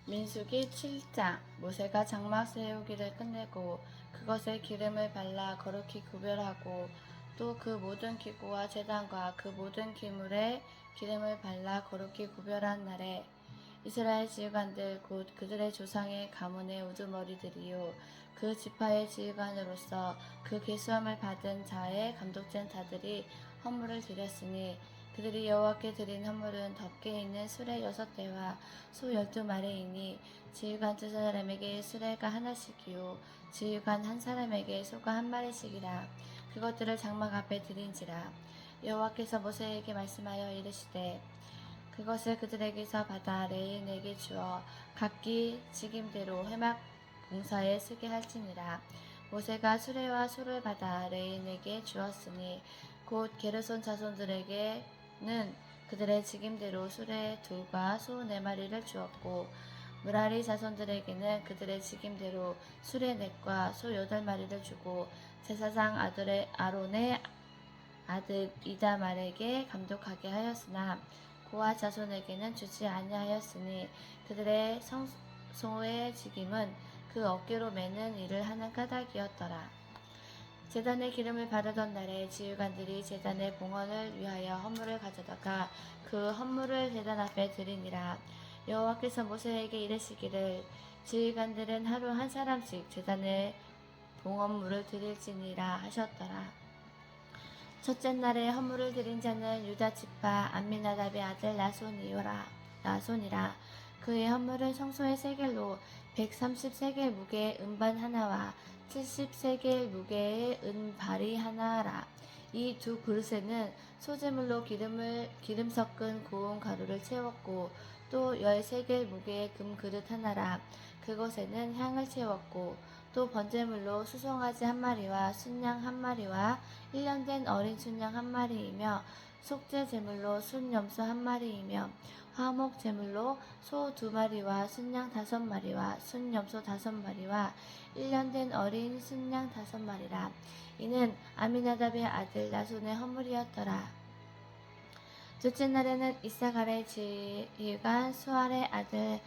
민수기 7장. 모세가 장막 세우기를 끝내고 그것에 기름을 발라 거룩히 구별하고 또 그 모든 기구와 제단과 그 모든 기물에 기름을 발라 거룩히 구별한 날에 이스라엘 지휘관들 곧 그들의 조상의 가문의 우두머리들이요 그 지파의 지휘관으로서 그 계수함을 받은 자의 감독된 자들이 헌물을 드렸으니 그들이 여호와께 드린 헌물은 덮개 있는 수레 6대와 소 12마리이니 지휘관 2사람에게 수레가 하나씩이요 지휘관 한 사람에게 소가 한 마리씩이라. 그것들을 장막 앞에 드린지라. 여호와께서 모세에게 말씀하여 이르시되 그것을 그들에게서 받아 레인에게 주어 각기 직임대로 회막 봉사에 쓰게 할지니라. 모세가 수레와 소를 받아 레인에게 주었으니 곧 게르손 자손들에게는 그들의 직임대로 수레 2과 소 4마리를 주었고 무라리 자손들에게는 그들의 직임대로 수레 4과 소 8마리를 주고 제사장 아론의 아들 이다말에게 감독하게 하였으나 고아 자손에게는 주지 아니하였으니 그들의 성소의 직임은 그 어깨로 매는 일을 하는 까닭이었더라. 제단에 기름을 바르던 날에 지휘관들이 제단의 봉헌을 위하여 헌물을 가져다가 그 헌물을 제단 앞에 드리니라. 여호와께서 모세에게 이르시기를 지휘관들은 하루 한 사람씩 제단에 봉헌물을 드릴지니라 하셨더라. 첫째 날에 헌물을 드린 자는 유다 지파 암미나답의 아들 나손이라. 그의 헌물은 성소의 세겔로 130세겔 무게의 은반 하나와 70세겔 무게의 은발이 하나라. 이 2그릇에는 소재물로 기름 섞은 고운 가루를 채웠고 또 10세겔 무게의 금그릇 하나라. 그것에는 향을 채웠고 또 번제물로 수송아지 1마리와 순양 1마리와 1년 된 어린 순양 1마리이며 속죄 제물로 순염소 1마리이며 화목 제물로 소 2마리와 순양 5마리와 순염소 5마리와 1년 된 어린 순양 5마리라. 이는 아미나답의 아들 나손의 헌물이었더라. 둘째 날에는 이사갈의 지휘관 수알의 아들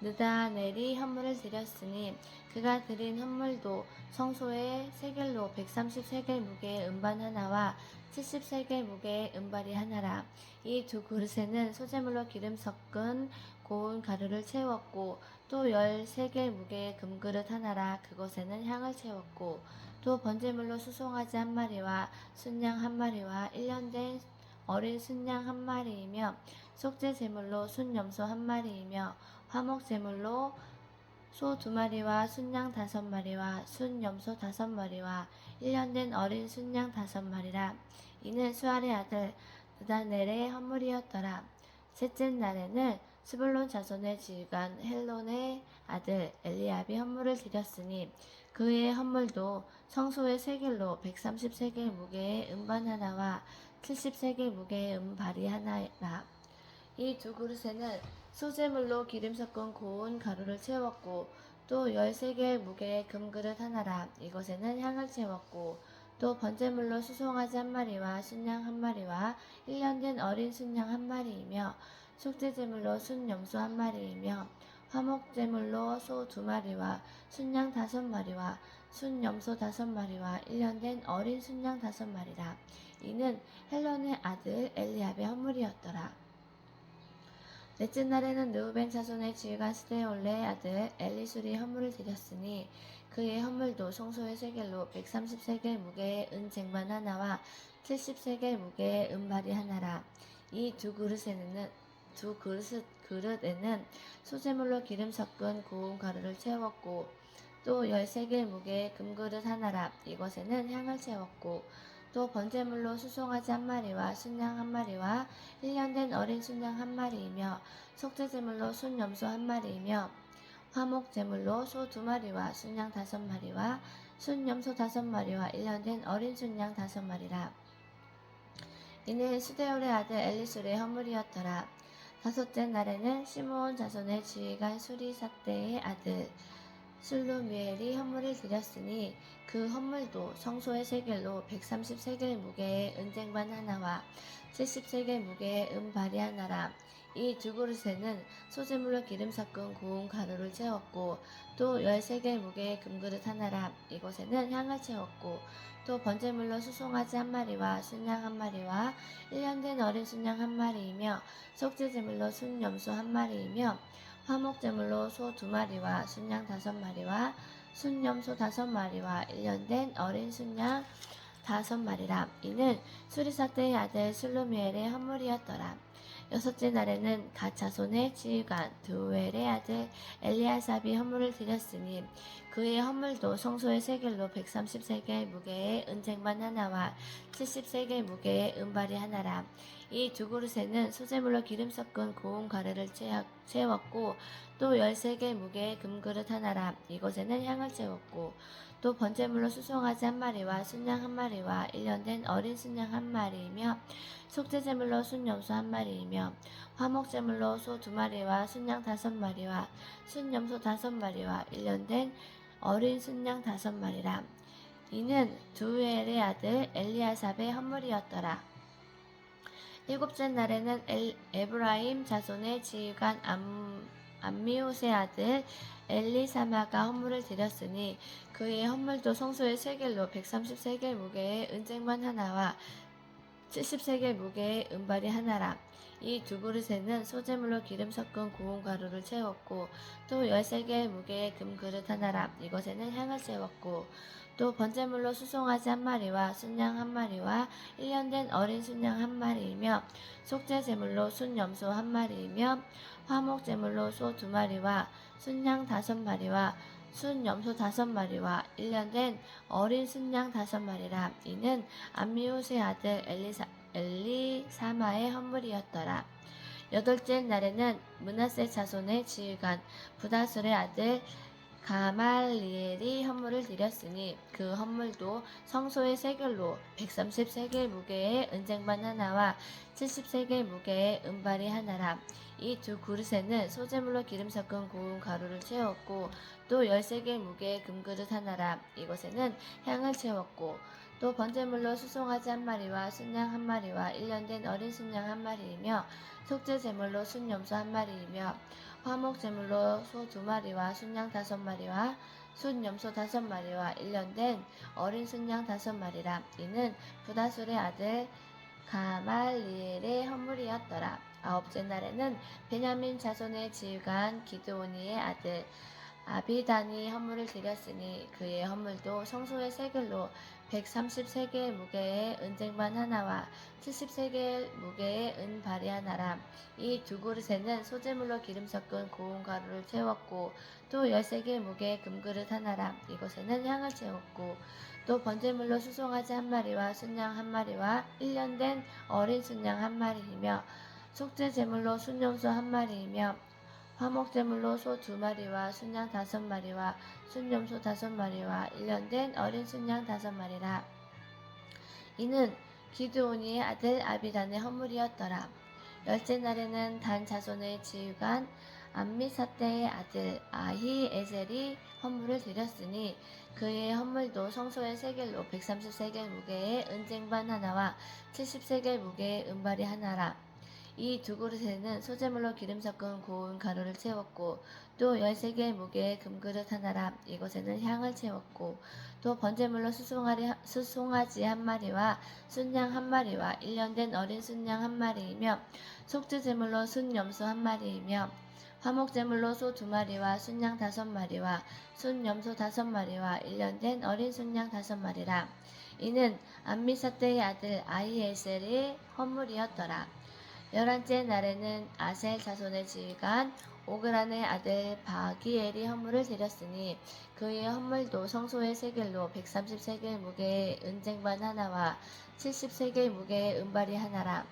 느다넬이 헌물을 드렸으니 그가 드린 헌물도 성소의 세겔로 130세겔 무게의 은반 하나와 70세겔 무게의 은발이 하나라. 이 2그릇에는 소재물로 기름 섞은 고운 가루를 채웠고 또 10세겔 무게의 금그릇 하나라. 그것에는 향을 채웠고 또 번제물로 수송아지 1마리와 순양 1마리와 1년 된 어린 순양 1마리이며 속죄 제물로 순염소 1마리이며 화목 제물로 소 2마리와 순양 5마리와 순염소 5마리와 1년 된 어린 순양 5마리라. 이는 수알의 아들 느다넬의 헌물이었더라. 셋째 날에는 스불론 자손의 지휘관 헬론의 아들 엘리압이 헌물을 드렸으니 그의 헌물도 성소의 세겔로 130세겔 무게의 은반 하나와 70세겔 무게의 은발이 하나라. 이 2그릇에는 소재물로 기름 섞은 고운 가루를 채웠고 또 10세겔 무게의 금그릇 하나라. 이것에는 향을 채웠고 또 번제물로 수송아지 1마리와 순양 1마리와 1년 된 어린 순양 1마리이며 속죄제물로 순염소 1마리이며 화목제물로 소 2마리와 순양 5마리와 순염소 5마리와 1년 된 어린 순양 5마리라. 이는 헬론의 아들 엘리압의 헌물이었더라. 넷째 날에는 르우벤 자손의 지휘관 스데올레의 아들 엘리술이 헌물을 드렸으니 그의 헌물도 성소의 세겔로 130세겔 무게의 은쟁반 하나와 70세겔 무게의 은발이 하나라. 이 2그릇에는 소재물로 기름 섞은 고운 가루를 채웠고 또 10세겔 무게의 금그릇 하나라. 이것에는 향을 채웠고 또 번제물로 수송아지 1마리와 순양 1마리와 1년 된 어린 순양 1마리이며 속죄제물로 순염소 1마리이며 화목제물로 소 2마리와 순양 5마리와 순염소 5마리와 1년 된 어린 순양 5마리라. 이는 스데올의 아들 엘리술의 헌물이었더라. 다섯째 날에는 시므온 자손의 지휘관 수리삭대의 아들 술루미엘이 헌물을 드렸으니 그 헌물도 성소의 세겔로 130세겔 무게의 은쟁반 하나와 70세겔 무게의 은발이 하나라. 이 두 그릇에는 소재물로 기름 섞은 고운 가루를 채웠고 또 13개 무게의 금그릇 하나랑 이곳에는 향을 채웠고 또 번제물로 수송아지 한 마리와 순양 한 마리와 1년 된 어린 순양 한 마리이며 속죄제물로 순염소 한 마리이며 화목제물로 소 2마리와 순양 5마리와 순염소 5마리와 1년 된 어린 순양 5마리라. 이는 수리사 때의 아들 슬루미엘의 헌물이었더라. 여섯째 날에는 갓 자손의 지휘관 드우엘의 아들 엘리아삽이 헌물을 드렸으니 그의 헌물도 성소의 세겔로 130세겔 무게의 은쟁반 하나와 70세겔 무게의 은발이 하나라. 이 두 그릇에는 소재물로 기름 섞은 고운 가루를 채웠고 또 13개 무게의 금그릇 하나라. 이곳에는 향을 채웠고 또 번제물로 수송아지 한 마리와 순양 한 마리와 1년 된 어린 순양 한 마리이며 속죄제물로 순염소 한 마리이며 화목제물로 소 2마리와 순양 5마리와 순염소 5마리와 1년 된 어린 순양 5마리라. 이는 두우엘의 아들 엘리아삽의 헌물이었더라. 일곱째 날에는 에브라임 자손의 지휘관 암미옷의 아들 엘리사마가 헌물을 드렸으니 그의 헌물도 성소의 세겔로 130세겔 무게의 은쟁반 하나와 70세겔 무게의 은발이 하나라. 이 두 그릇에는 소재물로 기름 섞은 고운 가루를 채웠고 또 13개 무게의 금그릇 하나라. 이것에는 향을 채웠고 또 번제물로 수송아지 한 마리와 순양 한 마리와 1년 된 어린 순양 한 마리이며 속죄제물로 순염소 한 마리이며 화목제물로 소 2마리와 순양 5마리와 순염소 5마리와 1년 된 어린 순양 5마리라. 이는 암미옷의 아들 엘리사마의 헌물이었더라. 여덟째 날에는 므낫세 자손의 지휘관 부다술의 아들 가말리엘이 헌물을 드렸으니 그 헌물도 성소의 세겔로 130세겔 무게의 은쟁반 하나와 70세겔 무게의 은발이 하나라. 이 두 그릇에는 소재물로 기름 섞은 고운 가루를 채웠고 또 13개 무게의 금그릇 하나라. 이곳에는 향을 채웠고 또 번제물로 수송아지 한 마리와 순양 한 마리와 1년 된 어린 순양 한 마리이며 속죄제물로 순염소 한 마리이며 화목제물로 소 2마리와 순양 5마리와 순염소 5마리와 1년 된 어린 순양 5마리라. 이는 부다술의 아들 가말리엘의 헌물이었더라. 아홉째 날에는 베냐민 자손의 지휘관 기드오니의 아들 아비단이 헌물을 드렸으니 그의 헌물도 성소의 세겔로 130세겔 무게의 은쟁반 하나와 70세겔 무게의 은발이 하나라. 이 두 그릇에는 소재물로 기름 섞은 고운 가루를 채웠고 또 13개 무게의 금그릇 하나라. 이곳에는 향을 채웠고 또 번제물로 수송아지 한 마리와 순양 한 마리와 1년 된 어린 순양 한 마리이며 속죄제물로 순염소 한 마리이며 화목제물로 소 2마리와 순양 5마리와 순염소 5마리와 1년 된 어린 순양 5마리라. 이는 기드오니의 아들 아비단의 헌물이었더라. 열째 날에는 단 자손의 지휘관 암미사떼의 아들 아히에셀이 헌물을 드렸으니 그의 헌물도 성소의 세겔로 130세겔 무게의 은쟁반 하나와 70세겔 무게의 은발이 하나라. 이 두 그릇에는 소재물로 기름 섞은 고운 가루를 채웠고 또 13개 무게의 금그릇 하나라. 이곳에는 향을 채웠고 또 번제물로 수송아지 한 마리와 순양 한 마리와 1년 된 어린 순양 한 마리이며 속죄제물로 순염소 한 마리이며 화목제물로 소 2마리와 순양 5마리와 순염소 5마리와 1년 된 어린 순양 5마리라. 이는 암미사떼의 아들 아히에셀의 헌물이었더라. 11째 날에는 아셀 자손의 지휘관 오그란의 아들 바기엘이 헌물을 드렸으니 그의 헌물도 성소의 세겔로 130세겔 무게의 은쟁반 하나와 70세겔 무게의 은발이 하나라.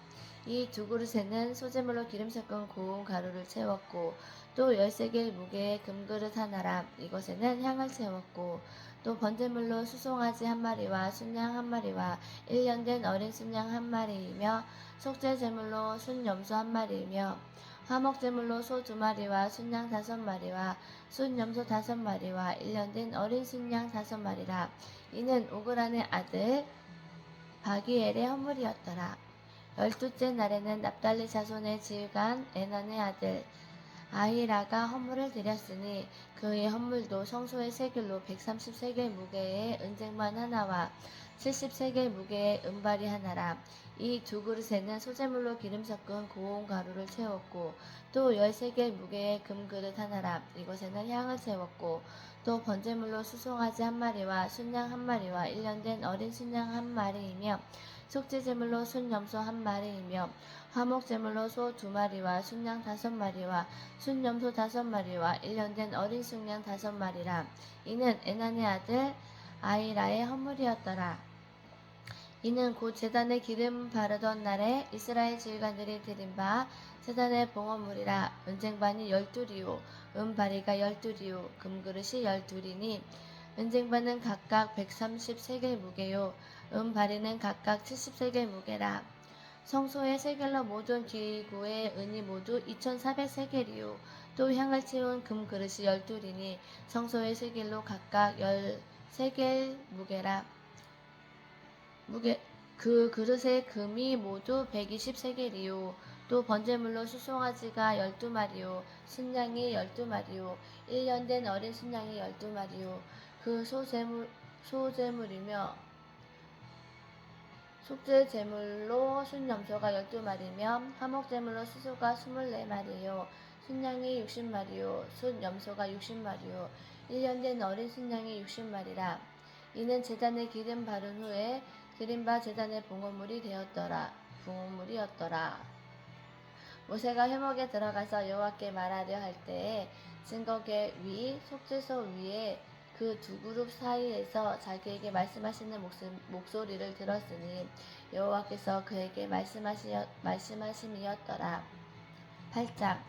이 두 그릇에는 소재물로 기름 섞은 고운 가루를 채웠고 또 13개 무게의 금그릇 하나라. 이곳에는 향을 채웠고 또 번제물로 수송아지 한 마리와 순양 한 마리와 1년 된 어린 순양 한 마리이며 속죄제물로 순염소 한 마리이며 화목제물로 소 2마리와 순양 5마리와 순염소 5마리와 1년 된 어린 순양 5마리라. 이는 오그란의 아들 바기엘의 헌물이었더라. 12째 날에는 납달리 자손의 지휘관 에난의 아들 아히라가 헌물을 드렸으니 그의 헌물도 성소의 세겔로 130세겔 무게의 은쟁반 하나와 70세겔 무게의 은발이 하나라. 이 두 그릇에는 소재물로 기름 섞은 고운 가루를 채웠고 또 10세겔 무게의 금그릇 하나라. 이것에는 향을 채웠고 또 번제물로 수송아지 한 마리와 순양 한 마리와 1년 된 어린 순양 한 마리이며 속죄제물로 순염소 한 마리이며 화목제물로 소 2마리와 순양 5마리와 순염소 5마리와 1년 된 어린 순양 5마리라. 이는 에난의 아들 아히라의 헌물이었더라. 이는 곧 제단에 기름 바르던 날에 이스라엘 지휘관들이 드린 바 제단의 봉헌물이라. 은쟁반이 12리요 은바리가 12리요 금그릇이 12이니 은쟁반은 각각 130세겔 무게요 은바리는 각각 70세겔 무게라. 성소의 세겔로 모든 기구의 은이 모두 2400세겔이요 또 향을 채운 금그릇이 12이니 성소의 세겔로 각각 10세겔 무게라. 그 그릇의 금이 모두 120세겔이요 또 번제물로 수송아지가 12마리요 순양이 12마리요 1년 된 어린 순양이 12마리요 그 소제물이며 속죄제물로 순염소가 12마리며 화목제물로 수소가 24마리요 순양이 60마리요 순염소가 60마리요 1년 된 어린 순양이 60마리라. 이는 제단에 기름 바른 후에 드린 바 제단의 봉헌물이었더라. 모세가 회막에 들어가서 여호와께 말하려 할 때에 증거계 위 속죄소 위에 그 두 그룹 사이에서 자기에게 말씀하시는 목소리를 들었으니 여호와께서 그에게 말씀하심이었더라. 8장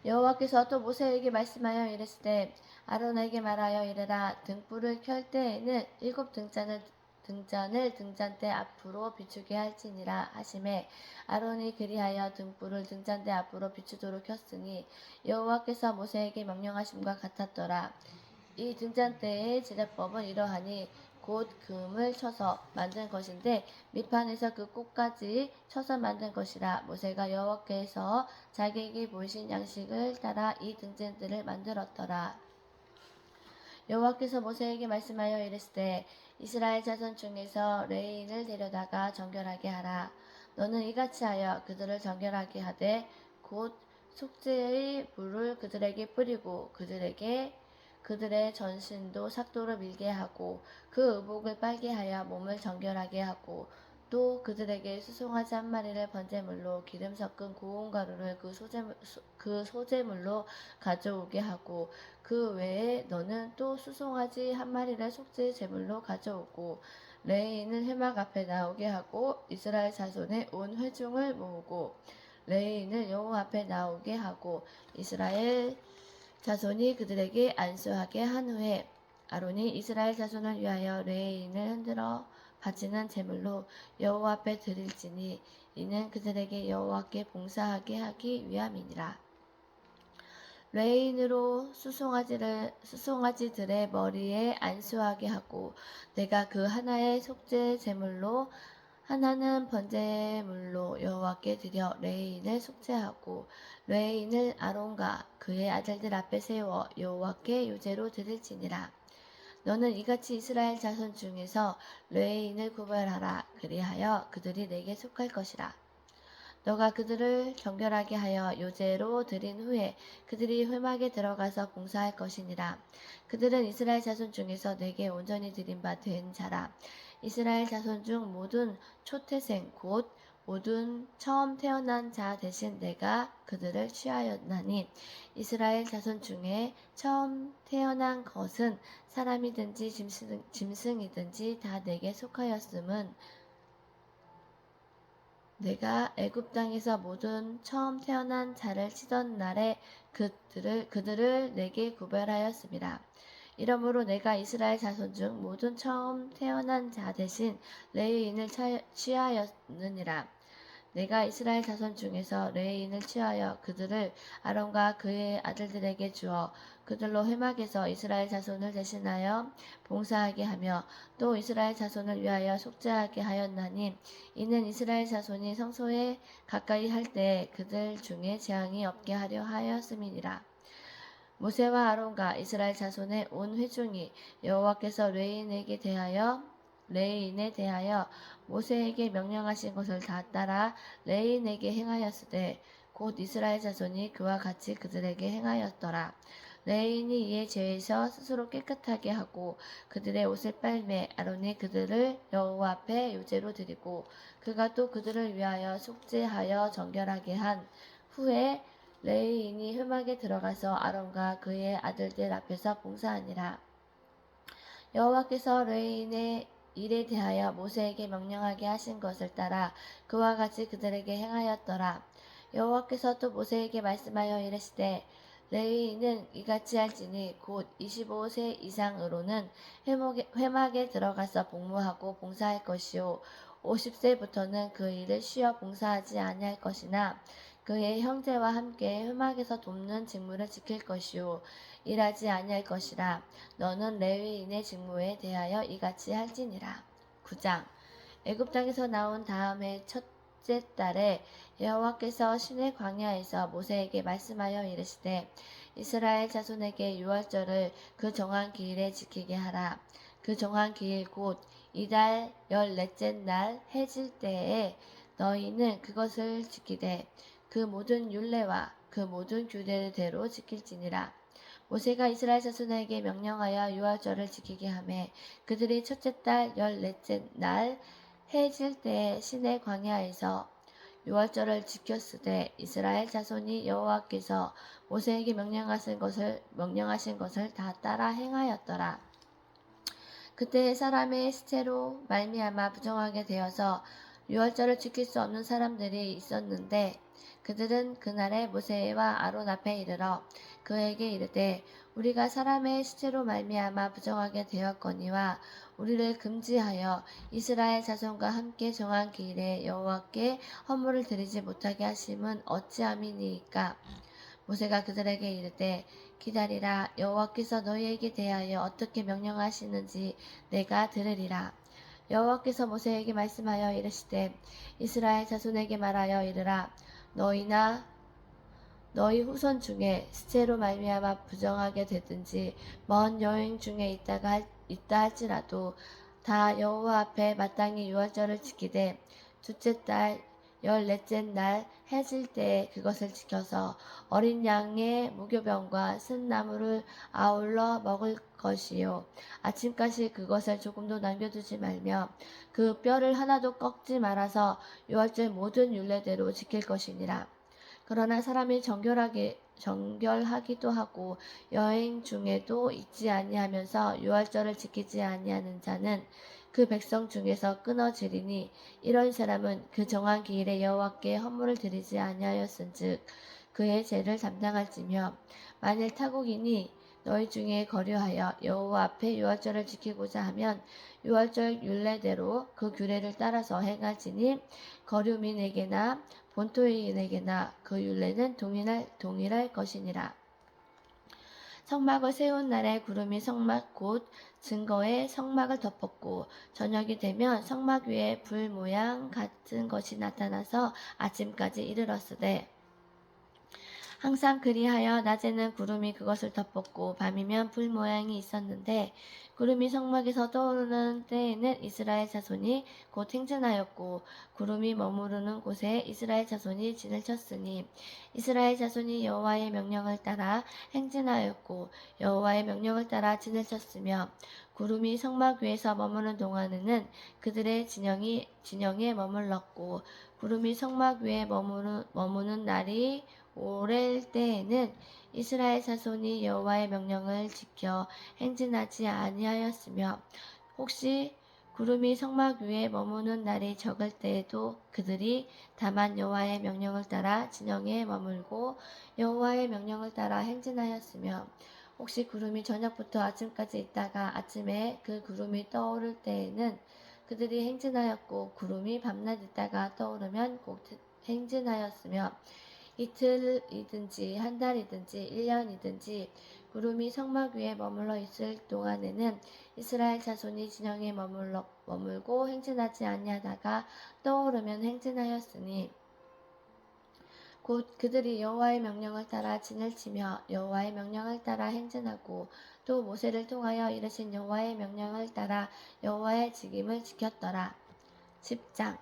여호와께서 또 모세에게 말씀하여 이르시되 아론에게 말하여 이르라. 등불을 켤 때에는 7등잔을 등잔대 앞으로 비추게 할지니라 하시매 아론이 그리하여 등불을 등잔대 앞으로 비추도록 켰으니 여호와께서 모세에게 명령하심과 같았더라. 이 등잔대의 제작법은 이러하니 곧 금을 쳐서 만든 것인데 밑판에서 그 꼭까지 쳐서 만든 것이라. 모세가 여호와께서 자기에게 보이신 양식을 따라 이 등잔대를 만들었더라. 여호와께서 모세에게 말씀하여 이르시되 이스라엘 자손 중에서 레위인을 데려다가 정결하게 하라. 너는 이같이 하여 그들을 정결하게 하되 곧 속죄의 물을 그들에게 뿌리고 그들의 전신도 삭도로 밀게 하고 그 의복을 빨게 하여 몸을 정결하게 하고 또 그들에게 수송아지 한 마리를 번제물로 기름 섞은 고운 가루를 그 소제물로 가져오게 하고 그 외에 너는 또 수송아지 한 마리를 속죄 제물로 가져오고 레위인을 회막 앞에 나오게 하고 이스라엘 자손의 온 회중을 모으고 레위인을 여호와 앞에 나오게 하고 이스라엘 자손이 그들에게 안수하게 한 후에 아론이 이스라엘 자손을 위하여 레위인을 흔들어 바치는 제물로 여호와 앞에 드릴지니 이는 그들에게 여호와께 봉사하게 하기 위함이니라. 레위인으로 수송아지들의 머리에 안수하게 하고 내가 그 하나의 속죄 제물로 하나는 번제물로 여호와께 드려 레위인을 속죄하고 레위인을 아론과 그의 아들들 앞에 세워 여호와께 유제로 드릴지니라. 너는 이같이 이스라엘 자손 중에서 레위인을 구별하라. 그리하여 그들이 내게 속할 것이라. 너가 그들을 정결하게 하여 요제로 드린 후에 그들이 회막에 들어가서 봉사할 것이니라. 그들은 이스라엘 자손 중에서 내게 온전히 드린 바 된 자라. 이스라엘 자손 중 모든 초태생 곧 모든 처음 태어난 자 대신 내가 그들을 취하였나니 이스라엘 자손 중에 처음 태어난 것은 사람이든지 짐승이든지 다 내게 속하였음은 내가 애굽 땅에서 모든 처음 태어난 자를 치던 날에 그들을 내게 구별하였습니다. 이러므로 내가 이스라엘 자손 중 모든 처음 태어난 자 대신 레위인을 취하였느니라. 내가 이스라엘 자손 중에서 레위인을 취하여 그들을 아론과 그의 아들들에게 주어 그들로 회막에서 이스라엘 자손을 대신하여 봉사하게 하며 또 이스라엘 자손을 위하여 속죄하게 하였나니 이는 이스라엘 자손이 성소에 가까이 할 때 그들 중에 재앙이 없게 하려 하였음이니라. 모세와 아론과 이스라엘 자손의 온 회중이 여호와께서 레위인에 대하여 모세에게 명령하신 것을 다 따라 레위인에게 행하였으되 곧 이스라엘 자손이 그와 같이 그들에게 행하였더라. 레위인이 이에 죄에서 스스로 깨끗하게 하고 그들의 옷을 빨매 아론이 그들을 여호와 앞에 유제로 드리고 그가 또 그들을 위하여 속죄하여 정결하게 한 후에 레위인이 회막에 들어가서 아론과 그의 아들들 앞에서 봉사하니라. 여호와께서 레위인의 일에 대하여 모세에게 명령하게 하신 것을 따라 그와 같이 그들에게 행하였더라. 여호와께서 또 모세에게 말씀하여 이르시되 레위인은 이같이 할지니 곧 25세 이상으로는 회막에 들어가서 복무하고 봉사할 것이요 50세부터는 그 일을 쉬어 봉사하지 아니할 것이나 그의 형제와 함께 회막에서 돕는 직무를 지킬 것이요 일하지 아니할 것이라. 너는 레위인의 직무에 대하여 이같이 할지니라. 9장. 애굽 땅에서 나온 다음에 첫째 달에 여호와께서 시내 광야에서 모세에게 말씀하여 이르시되 이스라엘 자손에게 유월절을 그 정한 기일에 지키게 하라. 그 정한 기일 곧 이달 14째 날 해질 때에 너희는 그것을 지키되 그 모든 율례와 그 모든 규례대로 지킬지니라. 모세가 이스라엘 자손에게 명령하여 유월절을 지키게 하매 그들이 첫째 달 14째 날 해질 때에 시내 광야에서 유월절을 지켰으되 이스라엘 자손이 여호와께서 모세에게 명령하신 것을 다 따라 행하였더라. 그때 사람의 시체로 말미암아 부정하게 되어서 유월절을 지킬 수 없는 사람들이 있었는데 그들은 그날에 모세와 아론 앞에 이르러 그에게 이르되 우리가 사람의 시체로 말미암아 부정하게 되었거니와 우리를 금지하여 이스라엘 자손과 함께 정한 기일에 여호와께 헌물을 드리지 못하게 하심은 어찌함이니이까. 모세가 그들에게 이르되 기다리라. 여호와께서 너희에게 대하여 어떻게 명령하시는지 내가 들으리라. 여호와께서 모세에게 말씀하여 이르시되 이스라엘 자손에게 말하여 이르라. 너희나 너희 후손 중에 시체로 말미암아 부정하게 되든지 먼 여행 중에 있다 할지라도 다 여호와 앞에 마땅히 유월절을 지키되 둘째 달 14째 날 해질 때에 그것을 지켜서 어린 양의 무교병과 쓴 나물을 아울러 먹을 것이요 아침까지 그것을 조금도 남겨두지 말며 그 뼈를 하나도 꺾지 말아서 유월절 모든 율례대로 지킬 것이니라. 그러나 사람이 정결하기도 하고 여행 중에도 잊지 아니하면서 유월절을 지키지 아니하는 자는 그 백성 중에서 끊어지리니 이런 사람은 그 정한 기일에 여호와께 헌물을 드리지 아니하였은즉 그의 죄를 담당할지며 만일 타국이니 너희 중에 거류하여 여호와 앞에 유월절을 지키고자 하면 유월절 율례대로 그 규례를 따라서 행할지니 거류민에게나 본토인에게나 그 율례는 동일할 것이니라. 성막을 세운 날에 구름이 성막 곧 증거의 성막을 덮었고 저녁이 되면 성막 위에 불 모양 같은 것이 나타나서 아침까지 이르렀으되 항상 그리하여 낮에는 구름이 그것을 덮었고 밤이면 불 모양이 있었는데 구름이 성막에서 떠오르는 때에는 이스라엘 자손이 곧 행진하였고 구름이 머무르는 곳에 이스라엘 자손이 진을 쳤으니 이스라엘 자손이 여호와의 명령을 따라 행진하였고 여호와의 명령을 따라 진을 쳤으며 구름이 성막 위에서 머무는 동안에는 그들의 진영에 머물렀고 구름이 성막 위에 머무는 날이 오랠 때에는 이스라엘 자손이 여호와의 명령을 지켜 행진하지 아니하였으며 혹시 구름이 성막 위에 머무는 날이 적을 때에도 그들이 다만 여호와의 명령을 따라 진영에 머물고 여호와의 명령을 따라 행진하였으며 혹시 구름이 저녁부터 아침까지 있다가 아침에 그 구름이 떠오를 때에는 그들이 행진하였고 구름이 밤낮 있다가 떠오르면 곧 행진하였으며 이틀이든지 한 달이든지 1년이든지 구름이 성막 위에 머물러 있을 동안에는 이스라엘 자손이 진영에 머물고 행진하지 아니하다가 떠오르면 행진하였으니 곧 그들이 여호와의 명령을 따라 진을 치며 여호와의 명령을 따라 행진하고 또 모세를 통하여 이르신 여호와의 명령을 따라 여호와의 직임을 지켰더라. 10장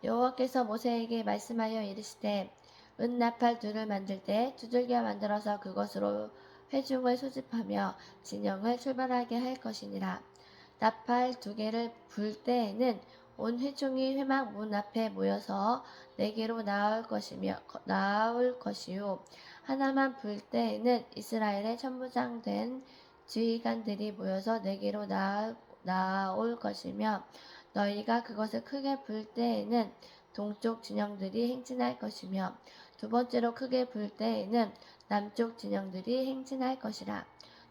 여호와께서 모세에게 말씀하여 이르시되 은 나팔 둘을 만들 때 두들겨 만들어서 그것으로 회중을 소집하며 진영을 출발하게 할 것이니라. 나팔 2개를 불 때에는 온 회중이 회막 문 앞에 모여서 내게로 나올 것이요 하나만 불 때에는 이스라엘의 천부장 된 지휘관들이 모여서 내게로 나올 것이며 너희가 그것을 크게 불 때에는 동쪽 진영들이 행진할 것이며 2번째로 크게 불 때에는 남쪽 진영들이 행진할 것이라.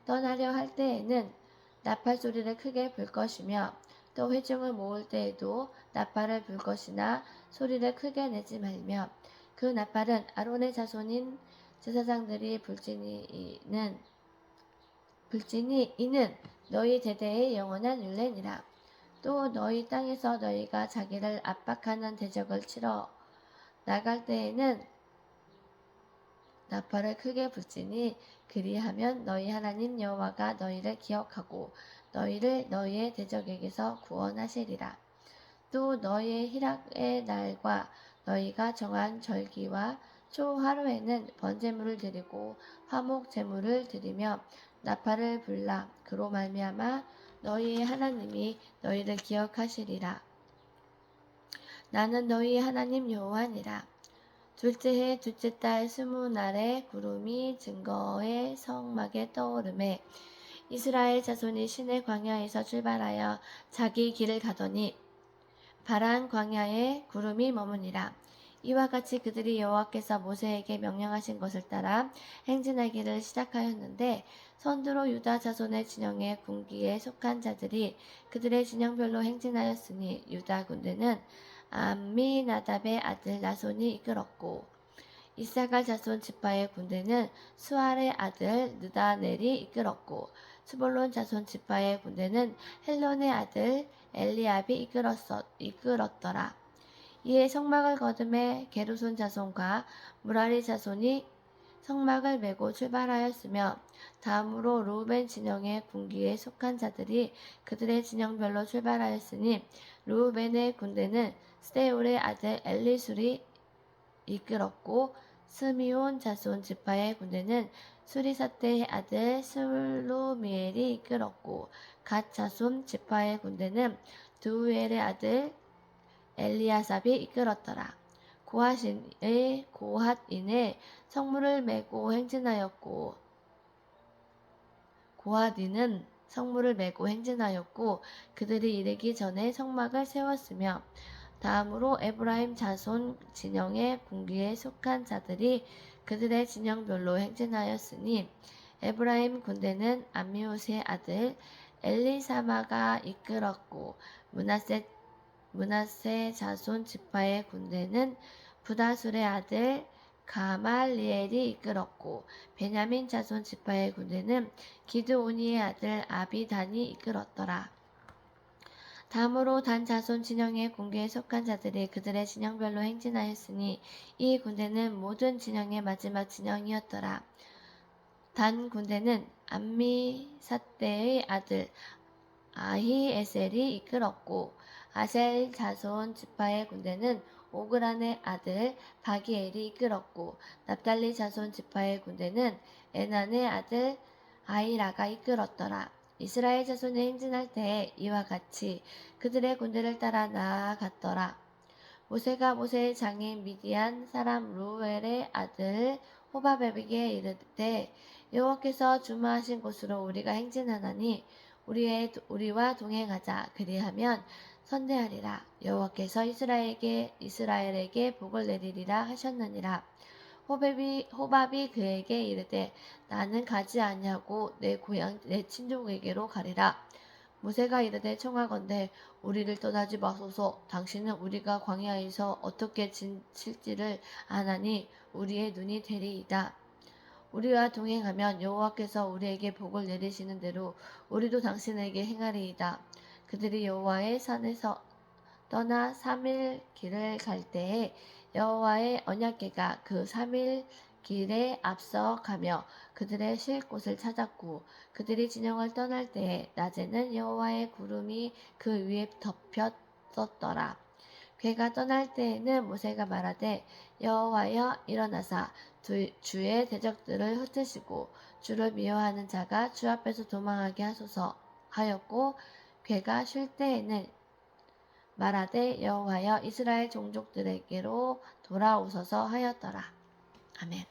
떠나려 할 때에는 나팔 소리를 크게 불 것이며 또 회중을 모을 때에도 나팔을 불 것이나 소리를 크게 내지 말며 그 나팔은 아론의 자손인 제사장들이 불지니 이는 너희 대대의 영원한 율례니라. 또 너희 땅에서 너희가 자기를 압박하는 대적을 치러 나갈 때에는 나팔을 크게 불지니 그리하면 너희 하나님 여호와가 너희를 기억하고 너희를 너희의 대적에게서 구원하시리라. 또 너희의 희락의 날과 너희가 정한 절기와 초 하루에는 번제물을 드리고 화목 제물을 드리며 나팔을 불라. 그로 말미암아 너희의 하나님이 너희를 기억하시리라. 나는 너희의 하나님 여호와니라. 둘째 해 둘째 달 20날에 구름이 증거의 성막에 떠오르매 이스라엘 자손이 시내 광야에서 출발하여 자기 길을 가더니 바란 광야에 구름이 머무니라. 이와 같이 그들이 여호와께서 모세에게 명령하신 것을 따라 행진하기를 시작하였는데 선두로 유다 자손의 진영의 군기에 속한 자들이 그들의 진영별로 행진하였으니 유다 군대는 암미나답의 아들 나손이 이끌었고 이사갈 자손 지파의 군대는 수알의 아들 느다넬이 이끌었고 스볼론 자손 지파의 군대는 헬론의 아들 엘리압이 이끌었더라. 이에 성막을 거듭해 게르손 자손과 무라리 자손이 성막을 메고 출발하였으며 다음으로 르우벤 진영의 군기에 속한 자들이 그들의 진영별로 출발하였으니 르우벤의 군대는 스데울의 아들 엘리술이 이끌었고 스미온 자손 지파의 군대는 수리사떼의 아들 슬루미엘이 이끌었고 갓 자손 지파의 군대는 드우엘의 아들 엘리아삽이 이끌었더라. 고핫인의 성물을 메고 행진하였고 고핫인은 성물을 메고 행진하였고 그들이 이르기 전에 성막을 세웠으며 다음으로 에브라임 자손 진영의 군기에 속한 자들이 그들의 진영별로 행진하였으니 에브라임 군대는 암미우스의 아들 엘리사마가 이끌었고 므낫세 자손 지파의 군대는 부다술의 아들 가말리엘이 이끌었고 베냐민 자손 지파의 군대는 기드오니의 아들 아비단이 이끌었더라. 다음으로 단 자손 진영의 군기에 속한 자들이 그들의 진영별로 행진하였으니 이 군대는 모든 진영의 마지막 진영이었더라. 단 군대는 암미사떼의 아들 아히에셀이 이끌었고 아셀 자손 지파의 군대는 오그란의 아들 바기엘이 이끌었고 납달리 자손 지파의 군대는 에난의 아들 아이라가 이끌었더라. 이스라엘 자손이 행진할 때에 이와 같이 그들의 군대를 따라 나아갔더라. 모세가 모세의 장인 미디안 사람 루엘의 아들 호바베에게 이르되 여호와께서 주마하신 곳으로 우리가 행진하나니 우리와 동행하자. 그리하면 선대하리라. 여호와께서 이스라엘에게 복을 내리리라 하셨느니라. 호밥이 그에게 이르되 나는 가지 아니하고 내 고향 내 친족에게로 가리라. 모세가 이르되 청하건대 우리를 떠나지 마소서. 당신은 우리가 광야에서 어떻게 지칠지를 아나니 우리의 눈이 되리이다. 우리와 동행하면 여호와께서 우리에게 복을 내리시는 대로 우리도 당신에게 행하리이다. 그들이 여호와의 산에서 떠나 3일 길을 갈 때에 여호와의 언약궤가 그 3일 길에 앞서 가며 그들의 쉴 곳을 찾았고, 그들이 진영을 떠날 때에 낮에는 여호와의 구름이 그 위에 덮였었더라. 괴가 떠날 때에는 모세가 말하되 여호와여 일어나사 주의 대적들을 흩으시고 주를 미워하는 자가 주 앞에서 도망하게 하소서 하였고, 괴가 쉴 때에는 말하되 여호와여 이스라엘 종족들에게로 돌아오소서 하였더라. 아멘.